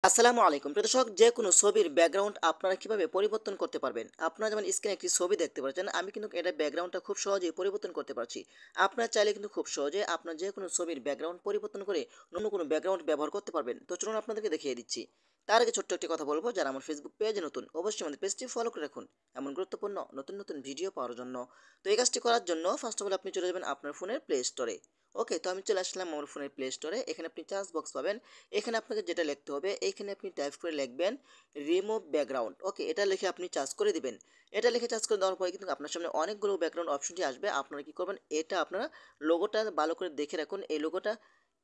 আসসালামু আলাইকুম প্রিয় দর্শক, যে কোনো ছবির ব্যাকগ্রাউন্ড আপনারা কিভাবে পরিবর্তন করতে পারবেন। আপনারা যেমন স্ক্রিনে একটি ছবি দেখতে পাচ্ছেন, আমি কিন্তু এটা ব্যাকগ্রাউন্ডটা খুব সহজেই পরিবর্তন করতে পারছি। আপনারা চাইলে কিন্তু খুব সহজে আপনার যে কোনো ছবির ব্যাকগ্রাউন্ড পরিবর্তন করে অন্য কোনো ব্যাকগ্রাউন্ড ব্যবহার করতে পারবেন। তো চলুন আপনাদেরকে দেখিয়ে দিচ্ছি। তার আগে ছোট্ট একটি কথা বলবো, যারা আমার ফেসবুক পেজে নতুন অবশ্যই আমাদের পেজটি ফলো করে রাখুন এমন গুরুত্বপূর্ণ নতুন নতুন ভিডিও পাওয়ার জন্য। তো এই কাজটি করার জন্য ফার্স্ট অফ অল আপনি চলে যাবেন আপনার ফোনের প্লে স্টোরে। ওকে, তো আমি চলে আসলাম আমার ফোনের প্লে স্টোরে। এখানে আপনি চার্জ বক্স পাবেন। এখানে আপনাকে যেটা লিখতে হবে, এখানে আপনি টাইপ করে লিখবেন রিমুভ ব্যাকগ্রাউন্ড। ওকে, এটা লিখে আপনি চার্জ করে দিবেন। এটা লিখে চার্জ করে দেওয়ার পরে কিন্তু আপনার সামনে অনেকগুলো ব্যাকগ্রাউন্ড অপশনটি আসবে। আপনারা কি করবেন, এটা আপনারা লোগোটা ভালো করে দেখে রাখুন। এই লোগোটা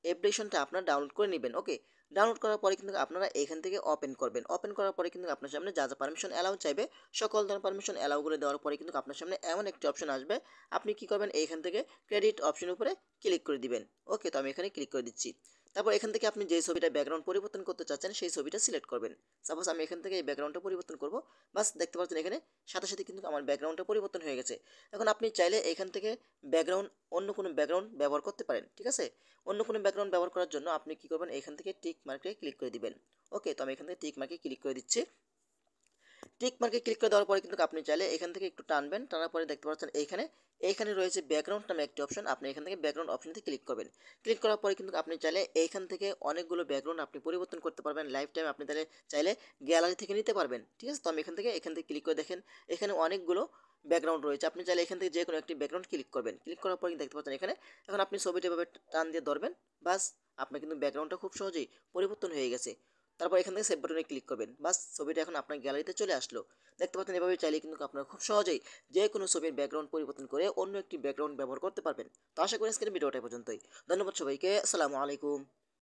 অ্যাপ্লিকেশনটা আপনারা ডাউনলোড করে নেবেন। ওকে, ডাউনলোড করার পরে কিন্তু আপনারা এখান থেকে ওপেন করবেন। ওপেন করার পরে কিন্তু আপনার সামনে যা যা পারমিশন অ্যালাউ চাইবে, সকল ধরনের পারমিশন অ্যালাউ করে দেওয়ার পরে কিন্তু আপনার সামনে এমন একটি অপশন আসবে। আপনি কি করবেন, এইখান থেকে ক্রেডিট অপশনের উপরে ক্লিক করে দিবেন। ওকে, তো আমি এখানে ক্লিক করে দিচ্ছি। তারপর এখান থেকে আপনি যে ছবিটা ব্যাকগ্রাউন্ড পরিবর্তন করতে চাচ্ছেন সেই ছবিটা সিলেক্ট করবেন। সাপোজ আমি এখান থেকে এই ব্যাকগ্রাউন্ডটা পরিবর্তন করব। বাস দেখতে পাচ্ছেন এখানে সাথে সাথে কিন্তু আমার ব্যাকগ্রাউন্ডটা পরিবর্তন হয়ে গেছে। এখন আপনি চাইলে এখান থেকে ব্যাকগ্রাউন্ড অন্য কোনো ব্যাকগ্রাউন্ড ব্যবহার করতে পারেন। ঠিক আছে, অন্য কোনো ব্যাকগ্রাউন্ড ব্যবহার করার জন্য আপনি কি করবেন, এখান থেকে টিক মার্কে ক্লিক করে দিবেন। ওকে, তো আমি এখান থেকে টিক মার্কে ক্লিক করে দিচ্ছি। টিক মার্কে ক্লিক করে দেওয়ার পরে কিন্তু আপনি চাইলে এখান থেকে একটু টানবেন। টানার পরে দেখতে পাচ্ছেন এইখানে রয়েছে ব্যাকগ্রাউন্ড নামে একটি অপশন। আপনি এখান থেকে ব্যাকগ্রাউন্ড অপশনতে ক্লিক করবেন। ক্লিক করার পরে কিন্তু আপনি চাইলে এইখান থেকে অনেকগুলো ব্যাকগ্রাউন্ড আপনি পরিবর্তন করতে পারবেন। লাইফ টাইম আপনি তাহলে চাইলে গ্যালারি থেকে নিতে পারবেন। ঠিক আছে, তো আমি এখান থেকে ক্লিক করে দেখেন এখানে অনেকগুলো ব্যাকগ্রাউন্ড রয়েছে। আপনি চাইলে এখান থেকে যে কোনো একটি ব্যাকগ্রাউন্ড ক্লিক করবেন। ক্লিক করার পরে দেখতে পাচ্ছেন এখানে এখন আপনি ছবিটা এভাবে টান দিয়ে ধরবেন। বাস, আপনার কিন্তু ব্যাকগ্রাউন্ডটা খুব সহজেই পরিবর্তন হয়ে গেছে। তারপর এখান থেকে সেভ বাটনে ক্লিক করবেন। বাস, ছবিটা এখন আপনার গ্যালারিতে চলে আসলো। দেখতে পাচ্ছেন এভাবে চাইলে কিন্তু আপনারা খুব সহজেই যে কোনো ছবির ব্যাকগ্রাউন্ড পরিবর্তন করে অন্য একটি ব্যাকগ্রাউন্ড ব্যবহার করতে পারবেন। তো আশা করি আজকের ভিডিওটা এ পর্যন্তই। ধন্যবাদ সবাইকে। আসসালামু আলাইকুম।